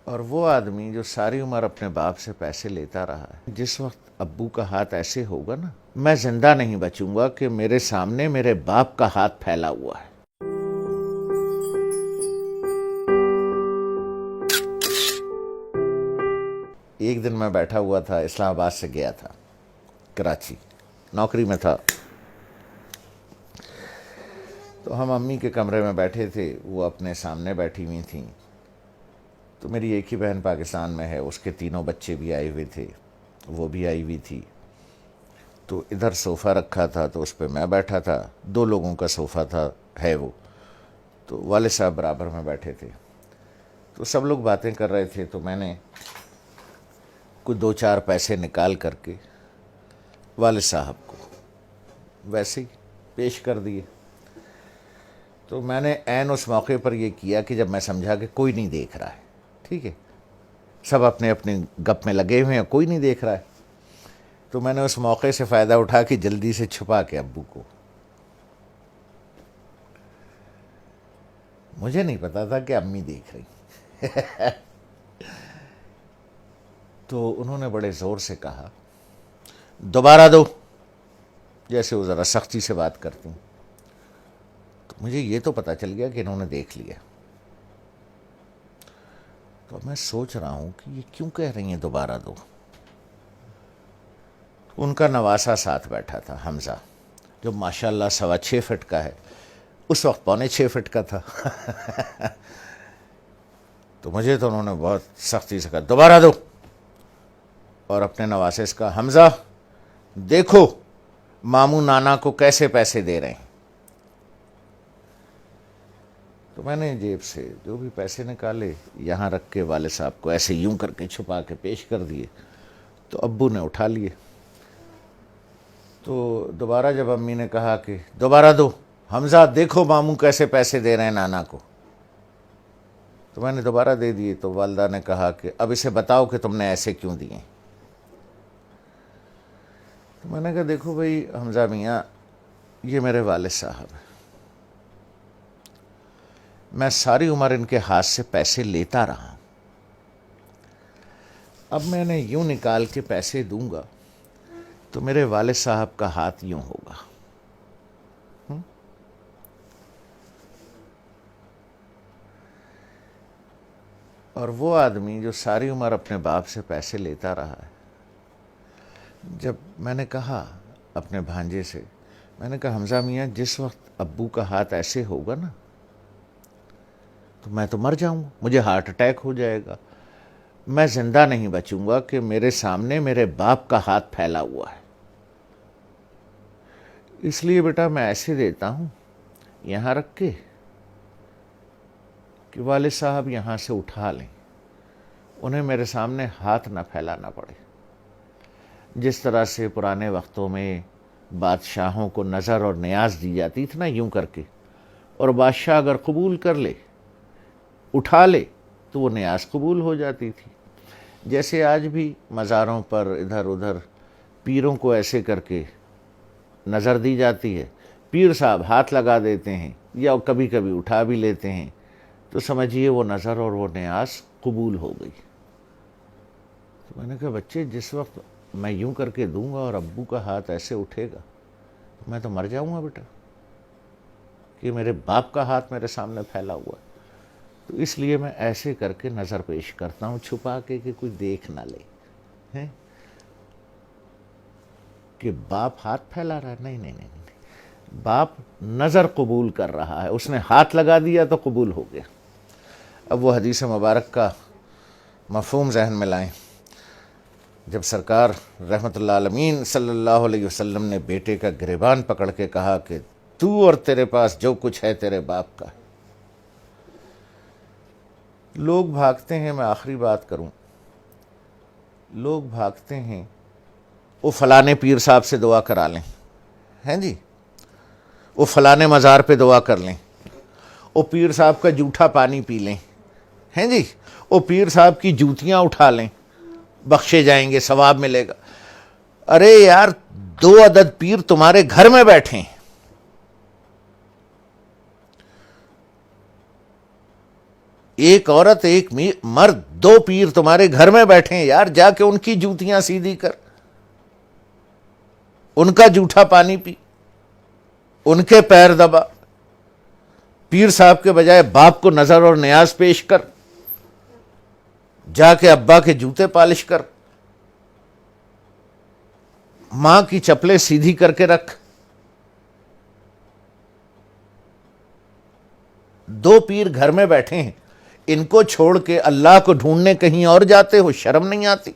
اور وہ آدمی جو ساری عمر اپنے باپ سے پیسے لیتا رہا ہے، جس وقت ابو کا ہاتھ ایسے ہوگا نا، میں زندہ نہیں بچوں گا کہ میرے سامنے میرے باپ کا ہاتھ پھیلا ہوا ہے۔ ایک دن میں بیٹھا ہوا تھا، اسلام آباد سے گیا تھا کراچی، نوکری میں تھا، تو ہم امی کے کمرے میں بیٹھے تھے، وہ اپنے سامنے بیٹھی ہوئی تھیں، تو میری ایک ہی بہن پاکستان میں ہے، اس کے تینوں بچے بھی آئے ہوئے تھے، وہ بھی آئی ہوئی تھی، تو ادھر صوفہ رکھا تھا تو اس پہ میں بیٹھا تھا، 2 لوگوں کا صوفہ تھا ہے وہ، تو والد صاحب برابر میں بیٹھے تھے، تو سب لوگ باتیں کر رہے تھے، تو میں نے کچھ 2-4 پیسے نکال کر کے والد صاحب کو ویسے ہی پیش کر دیے۔ تو میں نے عین اس موقع پر یہ کیا کہ جب میں سمجھا کہ کوئی نہیں دیکھ رہا ہے، ٹھیک ہے، سب اپنے اپنے گپ میں لگے ہوئے ہیں، کوئی نہیں دیکھ رہا ہے، تو میں نے اس موقع سے فائدہ اٹھا کے جلدی سے چھپا کے ابو کو، مجھے نہیں پتا تھا کہ امی دیکھ رہی، تو انہوں نے بڑے زور سے کہا دوبارہ دو، جیسے وہ ذرا سختی سے بات کرتی ہیں، تو مجھے یہ تو پتا چل گیا کہ انہوں نے دیکھ لیا، تو میں سوچ رہا ہوں کہ یہ کیوں کہہ رہی ہیں دوبارہ دو۔ ان کا نواسا ساتھ بیٹھا تھا، حمزہ، جو ماشاءاللہ 6.25 فٹ کا ہے، اس وقت 6.25 فٹ کا تھا، تو مجھے تو انہوں نے بہت سختی سے کہا دوبارہ دو، اور اپنے نواسے سے کہا حمزہ دیکھو ماموں نانا کو کیسے پیسے دے رہے ہیں۔ تو میں نے جیب سے جو بھی پیسے نکالے یہاں رکھ کے والد صاحب کو ایسے یوں کر کے چھپا کے پیش کر دیے، تو ابو نے اٹھا لیے۔ تو دوبارہ جب امی نے کہا کہ دوبارہ دو، حمزہ دیکھو ماموں کیسے پیسے دے رہے ہیں نانا کو، تو میں نے دوبارہ دے دیے، تو والدہ نے کہا کہ اب اسے بتاؤ کہ تم نے ایسے کیوں دیے۔ تو میں نے کہا دیکھو بھائی حمزہ میاں، یہ میرے والد صاحب ہیں، میں ساری عمر ان کے ہاتھ سے پیسے لیتا رہا ہوں، اب میں نے یوں نکال کے پیسے دوں گا تو میرے والد صاحب کا ہاتھ یوں ہوگا، اور وہ آدمی جو ساری عمر اپنے باپ سے پیسے لیتا رہا ہے، جب میں نے کہا اپنے بھانجے سے، میں نے کہا حمزہ میاں جس وقت ابو کا ہاتھ ایسے ہوگا نا تو میں تو مر جاؤں گا، مجھے ہارٹ اٹیک ہو جائے گا، میں زندہ نہیں بچوں گا کہ میرے سامنے میرے باپ کا ہاتھ پھیلا ہوا ہے، اس لیے بیٹا میں ایسے دیتا ہوں یہاں رکھ کے کہ والد صاحب یہاں سے اٹھا لیں، انہیں میرے سامنے ہاتھ نہ پھیلانا پڑے، جس طرح سے پرانے وقتوں میں بادشاہوں کو نظر اور نیاز دی جاتی تھی نا یوں کر کے، اور بادشاہ اگر قبول کر لے اٹھا لے تو وہ نیاز قبول ہو جاتی تھی، جیسے آج بھی مزاروں پر ادھر ادھر پیروں کو ایسے کر کے نظر دی جاتی ہے، پیر صاحب ہاتھ لگا دیتے ہیں یا کبھی کبھی اٹھا بھی لیتے ہیں، تو سمجھیے وہ نظر اور وہ نیاز قبول ہو گئی۔ تو میں نے کہا بچے جس وقت میں یوں کر کے دوں گا اور ابو کا ہاتھ ایسے اٹھے گا میں تو مر جاؤں گا بیٹا، کہ میرے باپ کا ہاتھ میرے سامنے پھیلا ہوا ہے، تو اس لیے میں ایسے کر کے نظر پیش کرتا ہوں چھپا کے کہ کوئی دیکھ نہ لے ہیں کہ باپ ہاتھ پھیلا رہا ہے، نہیں نہیں نہیں نہیں، باپ نظر قبول کر رہا ہے، اس نے ہاتھ لگا دیا تو قبول ہو گیا۔ اب وہ حدیث مبارک کا مفہوم ذہن میں لائیں، جب سرکار رحمت اللہ عالمین صلی اللہ علیہ وسلم نے بیٹے کا گریبان پکڑ کے کہا کہ تو اور تیرے پاس جو کچھ ہے تیرے باپ کا ہے، لوگ بھاگتے ہیں، میں آخری بات کروں، لوگ بھاگتے ہیں وہ فلانے پیر صاحب سے دعا کرا لیں، ہیں جی، وہ فلانے مزار پہ دعا کر لیں، وہ پیر صاحب کا جھوٹا پانی پی لیں، ہیں جی، وہ پیر صاحب کی جوتیاں اٹھا لیں، بخشے جائیں گے، ثواب ملے گا۔ ارے یار 2 عدد پیر تمہارے گھر میں بیٹھے ہیں، ایک عورت ایک مرد، دو پیر تمہارے گھر میں بیٹھے ہیں یار، جا کے ان کی جوتیاں سیدھی کر، ان کا جھوٹا پانی پی، ان کے پیر دبا، پیر صاحب کے بجائے باپ کو نظر اور نیاز پیش کر، جا کے ابا کے جوتے پالش کر، ماں کی چپلیں سیدھی کر کے رکھ۔ دو پیر گھر میں بیٹھے ہیں، ان کو چھوڑ کے اللہ کو ڈھونڈنے کہیں اور جاتے ہو، شرم نہیں آتی؟